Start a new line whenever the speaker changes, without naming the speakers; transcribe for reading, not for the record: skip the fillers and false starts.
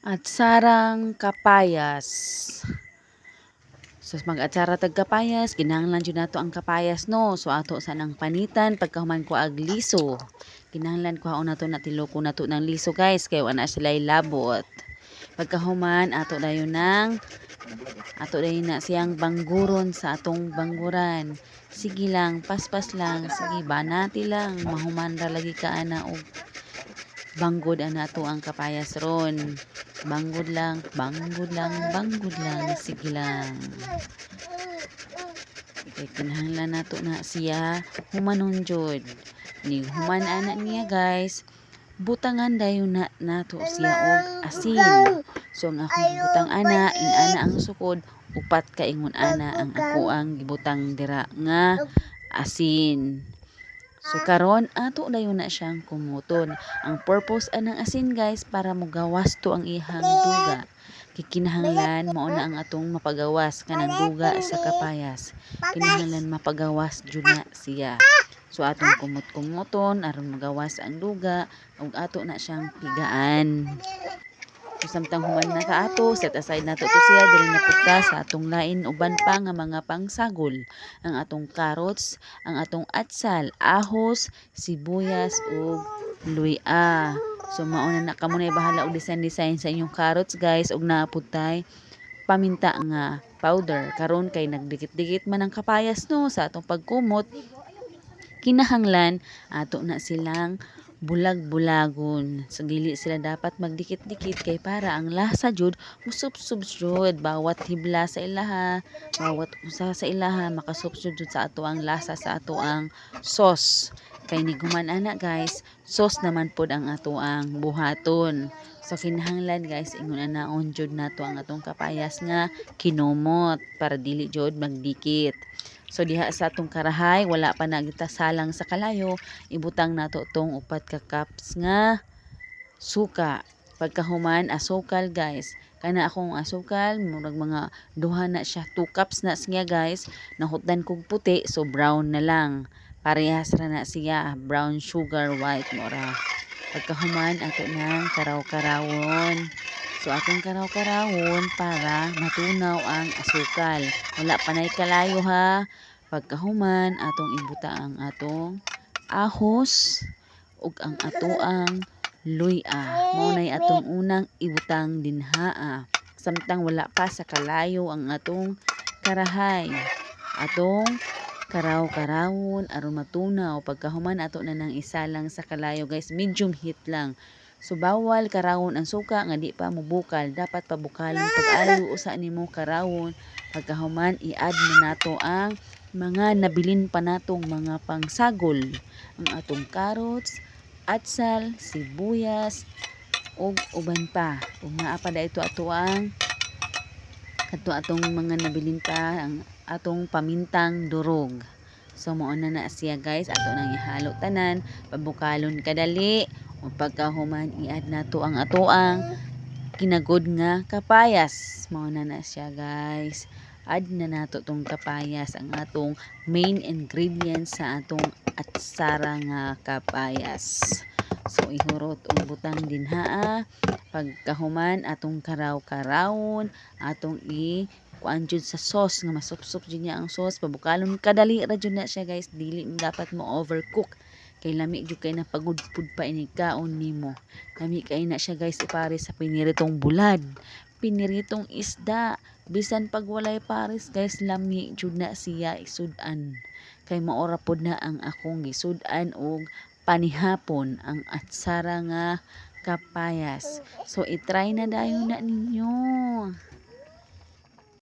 At sarang kapayas. So mag-atsara tag kapayas, kinahanglan jud nato ang kapayas no. So ato sa nang panitan pagkahuman ko ag liso. Kinahanglan ko haon nato na tiloko nato ng liso guys kay wala sila labot. Pagkahuman ato dayon na siyang bangguron sa atong bangguran. Sige lang, paspas lang, sige banati lang, mahuman ra lagi ka ana og banggod ana to ang kapayas ron. Banggod lang, banggod lang, banggod lang, sige lang. Kay kinahanglan nato na siya humanon jud. Ni human ana niya guys, butangan dayon na nato siya og asin. So ang akong gibutang ana, inana ang sukod, upat ka ingon ana ang ako ang gibutang dira nga asin. So karon ato dayon na siyang kumuton. Ang purpose anang asin guys para mogawas to ang ihang duga. Kinahanglan mao na ang atong mapagawas kanang duga sa kapayas. Kinahanglan mapagawas jud na siya. So atong kumot-kumuton aron magawas ang duga ug ato na siyang pigaan. So samtang human na ka ato, set aside nato to siya dili napunta sa atong lain uban pa nga mga pangsagol. Ang atong carrots, ang atong atsal, ahos, sibuyas ug luya. So mao na kamo na bahala og design sa inyong carrots guys ug naaputay paminta nga powder. Karon kay nagdikit-dikit man ang kapayas no sa atong pagkumot, kinahanglan ato na silang bulag-bulagon. So dili sila dapat magdikit-dikit kay para ang lasa jud musubsub jud bawat hibla sa ilaha, bawat usa sa ilaha makasubsub jud sa ato ang lasa sa ato ang sauce. Kay ni guman ana guys, sauce naman pod ang ato ang buhaton. So kinahanglan guys ingon anaon jud nato ang atong kapayas nga kinumot para dili jud magdikit. So diha sa atong karahay wala pa nagitasalang sa kalayo, ibutang nato tong upat ka cups nga suka. Pagkahuman asukal guys. Kana akong asukal murag mga duha na siya, 2 cups na siya guys. Nahutdan kog puti so brown na lang. Parehas ra na siya, brown sugar white mora. Pagkahuman ato nang karaw-karawon. So atong karaw-karawon para matunaw ang asukal. Wala pa nay kalayo ha. Pagkahuman atong ibuta ang atong ahos ug ang atoang luya. Mao nay atong unang ibutang dinhaa. Samtang wala pa sa kalayo ang atong karahay. Atong karaw-karawon aron matunaw. Pagkahuman ato na nang isalang sa kalayo guys, medium heat lang. So bawal karawon ang suka nga di pa mubukal, dapat pabukalon pag-ayo usa nimo karawon. Pagkahuman i-add na nato ang mga nabilin pa natong mga pangsagol, ang atong carrots, atsal, sibuyas ug uban pa. Ug naa pa ito ato ang atong mga nabilin pa ang atong pamintang durog. So mao na siya guys, ato nang ihalo tanan, pabukalon kadali. O pagkahuman i-add nato ang atoang kinagod nga kapayas. Mao na siya guys. Add na nato tong kapayas, ang atong main ingredients sa atong atsara nga kapayas. So ihurot og butang dinhaa. Pagkahuman atong karaw-karawon, atong kuan jud sa sauce nga masupsup jud niya ang sauce. Pabukalon kadali ra jud na siya guys, dili dapat mo overcook. Kay lami jud kay napagudpud pa ini kaon nimo. Lami kay na siya guys ipare sa piniritong bulad, piniritong isda, bisan pag walay pares guys lami jud na siya isud-an. Kay maora pod na ang akong gisud-an og panihapon ang atsara nga kapayas. So i-try na dayon na ninyo.